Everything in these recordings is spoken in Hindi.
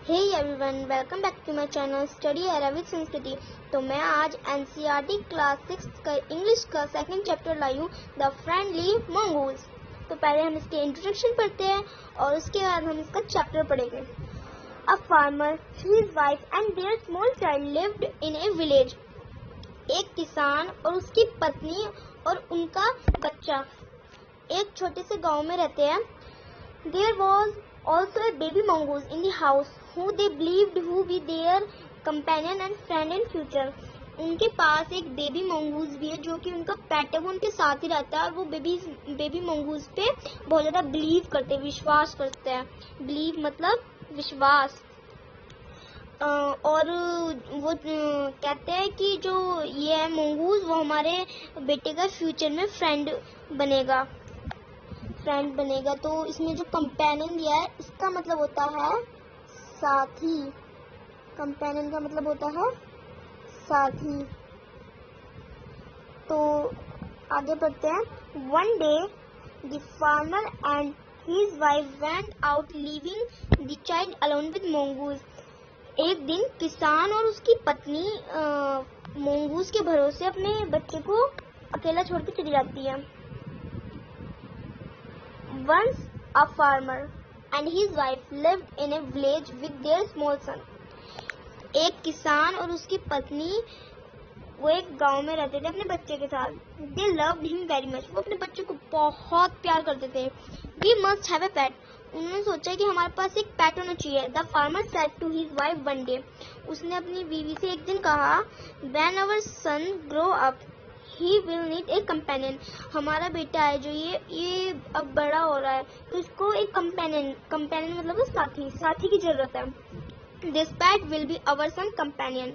Hey everyone, welcome back to my channel study era with Sanskriti. तो मैं आज एनसीईआरटी क्लास 6 का इंग्लिश का सेकंड चैप्टर लाई हूँ, द फ्रेंडली मंगूज। तो पहले हम इसके इंट्रोडक्शन पढ़ते हैं और उसके बाद हम इसका चैप्टर पढ़ेंगे। A farmer, his wife and their small child lived in a village. एक किसान और उसकी पत्नी और उनका बच्चा एक छोटे से गांव में रहते हैं। There was also a baby mongoose in the house who they believed would be their companion and friend in future. उनके पास एक बेबी मंगूज भी है जो कि उनका पेट है, वो उनके साथ ही रहता है और वो बेबी मंगूज पे बहुत ज़्यादा बिलीव करते हैं, विश्वास करते हैं। बिलीव मतलब विश्वास। और वो कहते हैं कि जो ये है मंगूज, वो हमारे बेटे का फ्यूचर में फ्रेंड बनेगा। तो इसमें जो कंपेनियन दिया है इसका मतलब होता है साथी। कंपेनियन का मतलब होता है साथी। तो आगे बढ़ते हैं। One day the farmer and his wife went out leaving the child alone with mongoose. एक दिन किसान और उसकी पत्नी मंगूज के भरोसे अपने बच्चे को अकेला छोड़ के चली जाती है। Once a farmer and his wife lived in a village with their small son. एक किसान और उसकी पत्नी वो एक गांव में रहते थे अपने बच्चे के साथ। They loved him very much. वो अपने बच्चे को बहुत प्यार करते थे। We must have a pet. उन्होंने सोचा कि हमारे पास एक पेट होना चाहिए। The farmer said to his wife one day. उसने अपनी बीवी से एक दिन कहा, When our son grow up, he will need a companion. हमारा बेटा है जो ये अब बड़ा हो रहा है तो इसको एक कंपेनियन मतलब साथी की जरूरत है। This pet will be our son companion.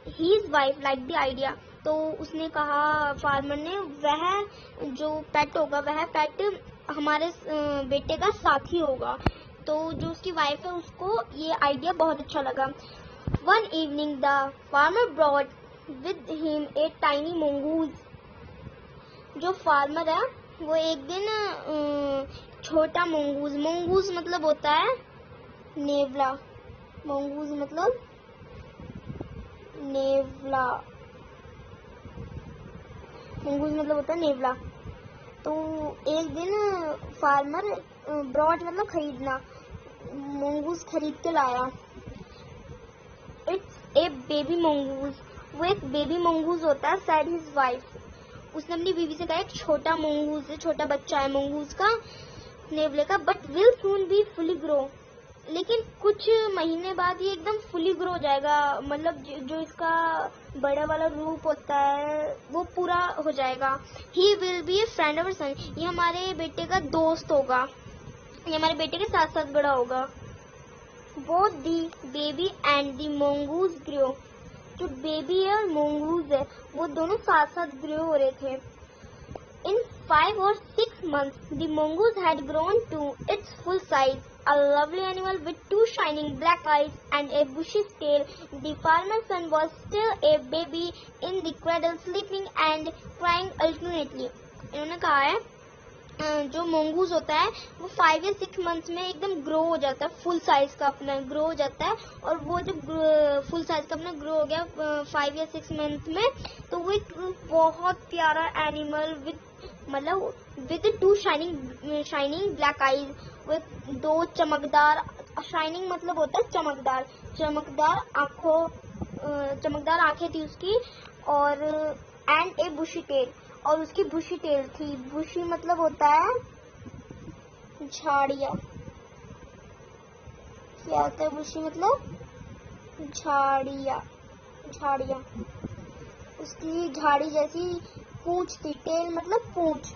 His wife like the idea. तो उसने कहा, फार्मर ने, वह जो पेट होगा वह पेट हमारे बेटे का साथी होगा। तो जो उसकी वाइफ है उसको ये आइडिया बहुत अच्छा लगा। One evening the farmer brought with him a tiny mongoose. जो फार्मर है वो एक दिन छोटा मंगूज मतलब होता है नेवला। मंगूज मतलब होता है नेवला। तो एक दिन फार्मर ब्रॉड मतलब खरीदना, मंगूज खरीद के लाया। It's a baby mongoose. वो एक बेबी मंगूज होता है, said his wife. उसने अपनी बीवी से कहा एक छोटा मंगूज है, छोटा बच्चा है मंगूज का, नेवले का, but will soon be fully grow. लेकिन कुछ महीने बाद ये एकदम फुली ग्रो हो जाएगा, मतलब जो इसका बड़ा वाला रूप होता है वो पूरा हो जाएगा। He will be a friend of son. ये हमारे बेटे का दोस्त होगा, ये हमारे बेटे के साथ साथ बड़ा होगा। Both the baby and the mongoose grow. जो बेबी है और मंगूज है वो दोनों साथ साथ ग्रो हो रहे थे। इन 5 or 6 months the mongoose had grown to its full size, a lovely animal with 2 shining black eyes and a bushy tail. The farmer's son was still a baby in the cradle, sleeping and crying alternately. इन्होंने कहा है जो मंगूज होता है वो 5 या 6 मंथ्स में एकदम ग्रो हो जाता है, फुल साइज का अपना ग्रो हो जाता है। और वो जब फुल साइज का अपना ग्रो हो गया 5 या 6 मंथ में, तो वो एक बहुत प्यारा animal with 2 shining black eyes. वो 2 चमकदार, शाइनिंग मतलब होता है चमकदार आंखें थी उसकी, और एंड ए बुशी टेल, और उसकी बुशी टेल थी। बुशी मतलब होता है झाड़िया। क्या होता है बुशी मतलब? झाड़िया। उसकी झाड़ी जैसी पूंछ थी। टेल मतलब पूंछ।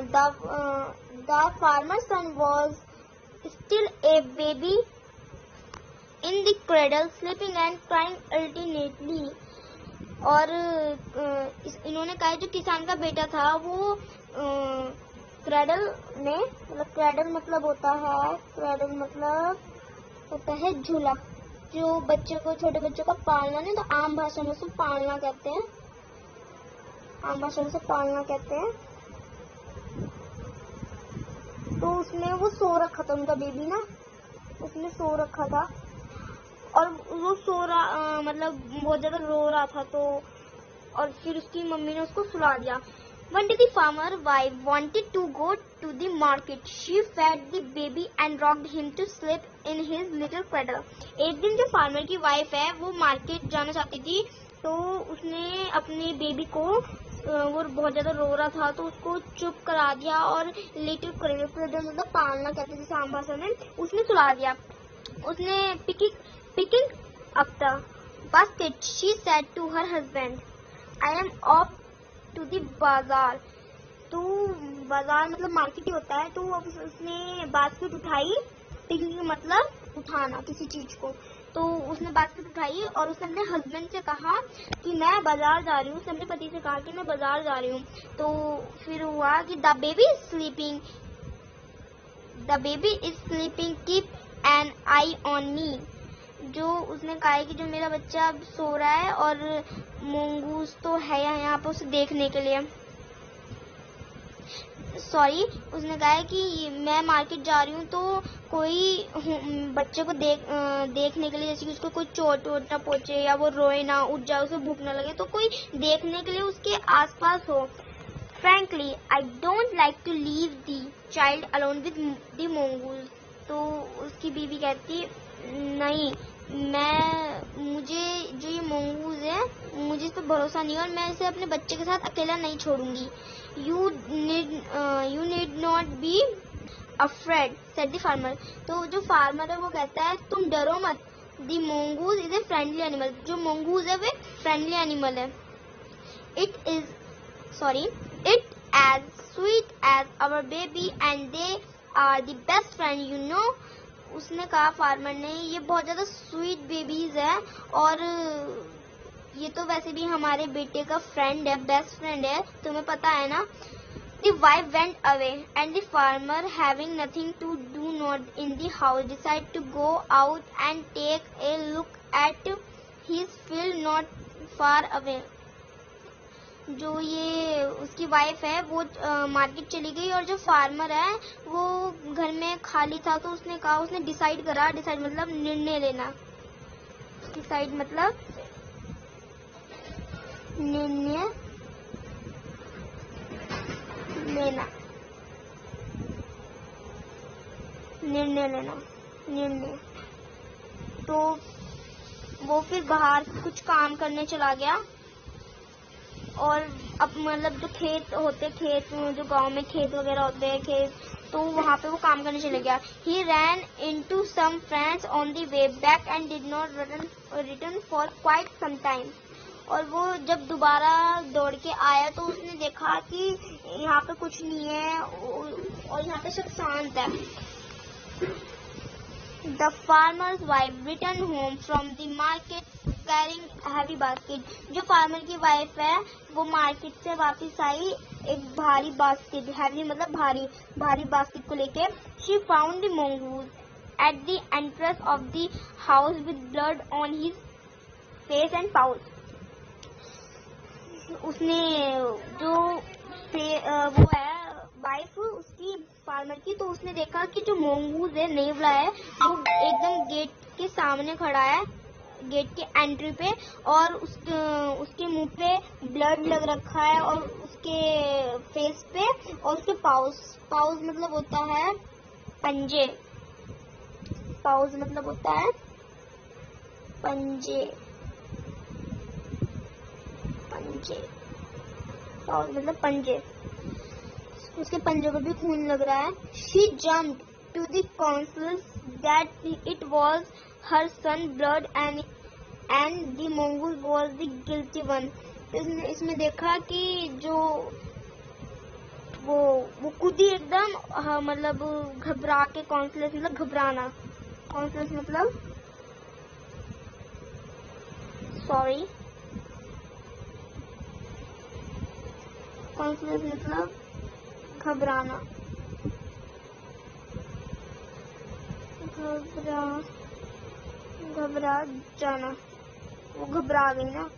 The farmer son was still a baby in the cradle, sleeping and crying alternately. और इन्होंने कहा जो किसान का बेटा था वो क्रेडल में, मतलब क्रेडल मतलब होता है झूला। जो छोटे बच्चों का पालना नहीं, तो आम भाषा में उसे पालना कहते हैं। तो उसमें वो सो रखा था उनका बेबी ना, उसने सो रखा था और वो सो रहा मतलब बहुत ज़्यादा रो रहा था, तो और फिर उसकी मम्मी ने उसको सुला दिया। One day the farmer wife wanted to go to the market. She fed the baby and rocked him to sleep in his little cradle. एक दिन जो फार्मर की वाइफ है वो मार्केट जाना चाहती थी, तो उसने अपने बेबी को वो बहुत ज़्यादा रो रहा था तो उसको चुप करा दिया और लिटिल क्रेडल मतलब पालना कहते हैं आम भाषा में, उसने सुला दिया। उसने picking up the basket, she said to her husband, I am off to the bazaar. तो बाजार मतलब मार्केट ही होता है। तो अब उसने बास्केट उठाई, पिकिंग मतलब उठाना किसी चीज को, तो उसने बास्केट उठाई और उसने अपने हस्बैंड से कहा कि मैं बाजार जा रही हूँ। उसने अपने पति से कहा कि मैं बाजार जा रही हूँ। तो फिर हुआ कि the baby is sleeping keep an I on me. जो उसने कहा है कि जो मेरा बच्चा अब सो रहा है और मंगूस तो है यहाँ पे उसे देखने के लिए। उसने कहा है कि मैं मार्केट जा रही हूँ तो कोई बच्चे को देखने के लिए, जैसे कि उसको कोई चोट वोट ना पहुंचे या वो रोए ना, उठ जाए, उसे भूख ना लगे, तो कोई देखने के लिए उसके आसपास हो। Frankly, I don't like to leave the child alone with the mongoose. तो उसकी बीवी कहती नहीं, मुझे जो ये मंगूज है मुझे इस पर भरोसा नहीं और मैं इसे अपने बच्चे के साथ अकेला नहीं छोड़ूंगी। You need not be afraid, said the farmer. तो जो फार्मर है वो कहता है तुम डरो मत। The mongoose is a friendly animal. जो मंगूज है वो फ्रेंडली एनिमल है। It as sweet as our baby and they are the best friend, you know. उसने कहा फार्मर ने, ये बहुत ज़्यादा स्वीट बेबीज है और ये तो वैसे भी हमारे बेटे का फ्रेंड है, बेस्ट फ्रेंड है, तुम्हें पता है ना। The wife went away and the farmer, having nothing to do not in the house, decided to go out and take a look at his field not far away. जो ये उसकी वाइफ है वो मार्केट चली गई और जो फार्मर है वो घर में खाली था, तो उसने डिसाइड मतलब निर्णय लेना। डिसाइड मतलब निर्णय लेना, तो वो फिर बाहर कुछ काम करने चला गया और अब मतलब जो खेत जो गांव में खेत वगैरह होते हैं तो वहाँ पे वो काम करने चले गया। He ran into some friends on the way back and did not return for quite some time. और वो जब दोबारा दौड़ के आया तो उसने देखा कि यहाँ पे कुछ नहीं है और यहाँ पे सब शांत है। The farmer's wife returned home from the market carrying a heavy basket. जो फार्मर की वाइफ है वो मार्केट से वापस आई एक भारी बास्केट, हैवी मतलब भारी बास्केट को लेके। She found the mongoose at the entrance of the house with blood on his face and paws. उसने जो वो है वाइफ उसकी फार्मर की, तो उसने देखा कि जो मंगूज है नेवला है वो एकदम गेट के सामने खड़ा है, गेट के एंट्री पे, और उसके मुंह पे ब्लड लग रखा है और उसके फेस पे और उसके पाउज मतलब होता है पंजे। पाउज मतलब होता है पंजे, पाउज मतलब पंजे, उसके पंजे को भी खून लग रहा है। She jumped to the conscience that it was her son's blood and the mongoose was the guilty one. इसमें देखा कि जो वो खुद ही एकदम मतलब घबरा के, कॉन्सलेस मतलब घबराना, कॉन्सलेस मतलब सॉरी, कॉन्सलेस मतलब घबराना, घबरा जाना, वो घबरा गई ना।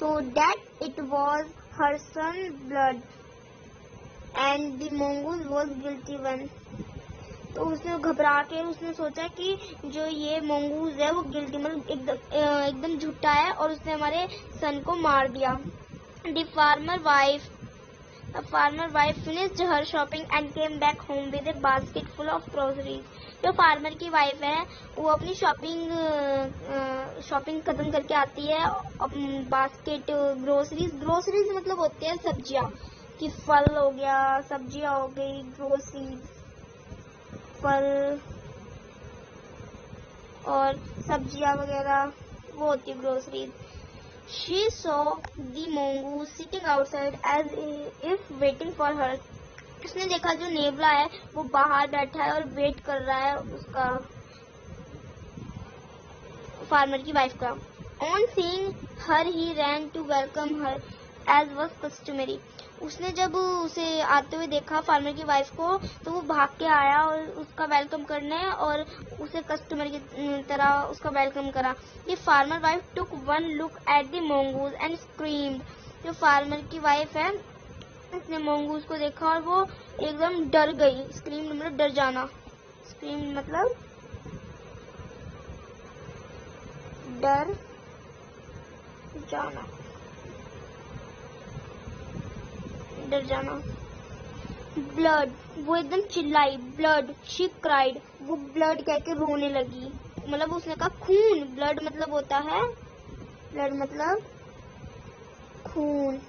तो that it was her son's blood and the mongoose was guilty one. तो उसने घबरा के उसने सोचा कि जो ये मंगूज है वो गिल्टी मतलब एकदम झूठा है और उसने हमारे सन को मार दिया। The farmer wife finished her shopping and came back home with a basket full of groceries. जो फार्मर की वाइफ है वो अपनी शॉपिंग खत्म करके आती है, बास्केट ग्रोसरीज मतलब होती है सब्जियां, कि फल हो गया, सब्जियां हो गई, ग्रोसरीज फल और सब्जियां वगैरह वो होती है groceries. She saw the mongoose sitting outside as if waiting for her. उसने देखा जो नेवला है वो बाहर बैठा है और वेट कर रहा है उसका फार्मर की वाइफ का। On seeing her, he ran to welcome her as was customary. उसने जब उसे आते हुए देखा फार्मर की वाइफ को तो वो भाग के आया और उसका वेलकम करने और उसे कस्टमर की तरह उसका वेलकम करा। ये farmer wife took one look at the mongoose and screamed. जो फार्मर की वाइफ है उसने mongoose को देखा और वो एकदम डर गई। स्क्रीम मतलब डर जाना, स्क्रीम मतलब डर जाना, डर जाना। ब्लड, वो एकदम चिल्लाई। ब्लड, शी क्राइड, वो ब्लड कह के रोने लगी। मतलब उसने कहा खून, ब्लड मतलब होता है, ब्लड मतलब खून,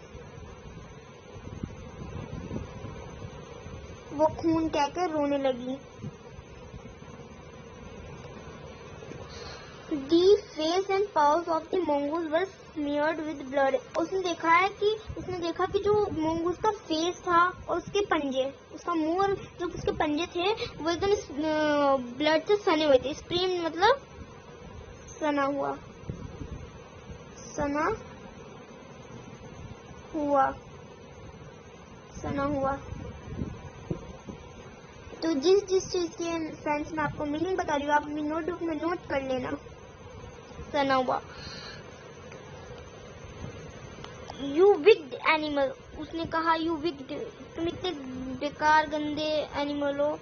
वो खून कह के रोने लगी। The face and paws of the mongoose were smeared with blood. उसने देखा कि जो mongoose का फेस था और उसके पंजे, उसका मुंह और जो उसके पंजे थे वो एकदम ब्लड से सने हुए थे। स्प्रीम मतलब सना हुआ, सना हुआ, सना हुआ। तो जिस चीज के सेंस में आपको मीनिंग बता रही हूँ आप नोटबुक में नोट कर लेना। सना हुआ। यू विक्ड एनिमल, उसने कहा यू विक्ड, तुम इतने बेकार गंदे एनिमल हो।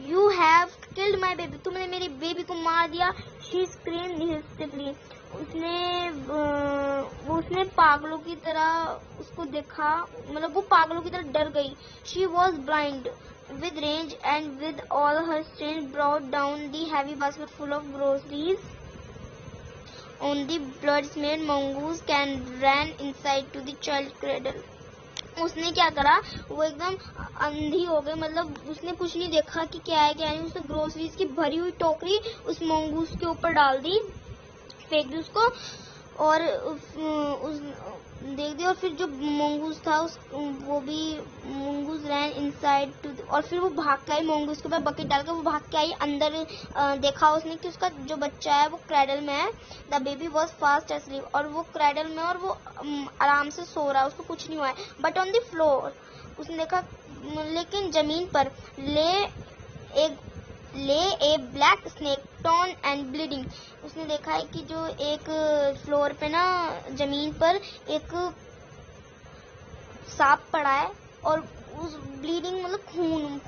You have killed my baby, तुमने मेरे बेबी को मार दिया। शी स्क्रीम्ड हिस्टेरिकली, उसने पागलों की तरह उसको देखा, मतलब वो पागलों की तरह डर गई। She was blind with rage and with all her strength brought down the heavy basket full of groceries on the blood-smeared mongoose and ran inside to the child cradle. उसने क्या करा, वो एकदम अंधी हो गई, मतलब उसने कुछ नहीं देखा कि क्या है क्या नहीं। उसने ग्रोसरीज की भरी हुई टोकरी उस मंगूस के ऊपर डाल दी, फेंक दी उसको और उस देख दी। और फिर जो मंगूस था वो भी मंगूस रैन इनसाइड टू, और फिर वो भाग के आई मंगूस के ऊपर बकेट डाल के, वो भाग के आई अंदर। देखा उसने कि उसका जो बच्चा है वो क्रैडल में है। The baby was fast asleep, और वो क्रैडल में और वो आराम से सो रहा है, उसको कुछ नहीं हुआ है। बट ऑन द फ्लोर, उसने देखा लेकिन जमीन पर lay a black snake torn and bleeding. उसने देखा है कि जो एक फ्लोर पे ना जमीन पर एक सांप पड़ा है और उस ब्लीडिंग मतलब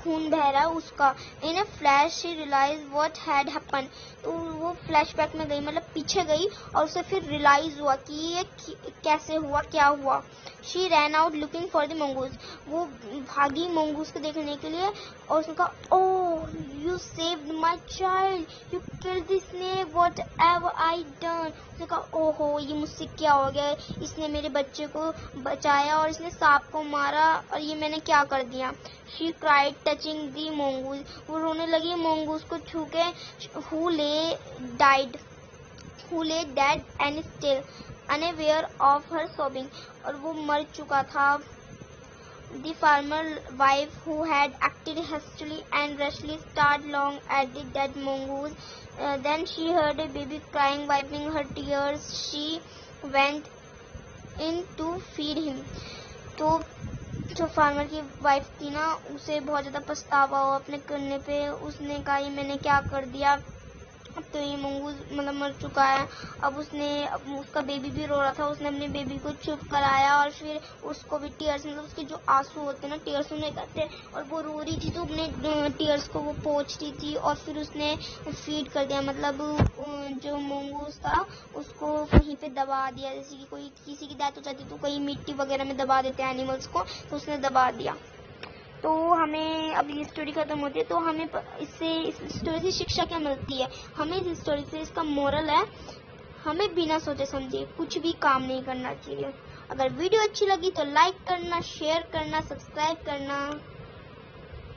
खून बह रहा है उसका। In a flash she realise what had happen, तो वो फ्लैशबैक में गई, मतलब पीछे गई और उसे फिर रियलाइज हुआ कि ये कैसे हुआ, क्या हुआ। She ran out looking for the mongoose, वो भागी मंगूस को देखने के लिए और उसने कहा oh you saved my child, you killed the snake, what ever I done. उसने कहा ओहो ये मुझसे क्या हो गया, इसने मेरे बच्चे को बचाया और इसने सांप को मारा और ये मैंने क्या कर दिया। She cried touching the mongoose, वो रोने लगी mongoose को छू के। who lay dead and still unaware of her sobbing, और वो मर चुका था। The farmer wife, who had acted hastily and rashly, stared long at the dead mongoose. Then she heard a baby crying, wiping her tears. She went in to feed him. तो जो फार्मर की वाइफ थी ना, उसे बहुत ज़्यादा पछतावा हुआ अपने करने पे। उसने कहा ये मैंने क्या कर दिया, अब तो ये मंगूस मतलब मर चुका है। अब उसका बेबी भी रो रहा था, उसने अपने बेबी को चुप कराया और फिर उसको भी टीयर्स मतलब उसके जो आंसू होते हैं ना, टीयर्स उन्हें कहते हैं, और वो रो रही थी तो अपने टीयर्स को वो पोंछ रही थी और फिर उसने फीड कर दिया, मतलब जो मंगूस था उसको कहीं पे दबा दिया, जैसे कि कोई किसी की डेथ हो जाती है तो कहीं मिट्टी वगैरह में दबा देते हैं एनिमल्स को, तो उसने दबा दिया। तो हमें अब ये स्टोरी खत्म होती है, तो हमें इस स्टोरी से शिक्षा क्या मिलती है? हमें इस स्टोरी से इसका मोरल है, हमें बिना सोचे समझे कुछ भी काम नहीं करना चाहिए। अगर वीडियो अच्छी लगी तो लाइक करना, शेयर करना, सब्सक्राइब करना।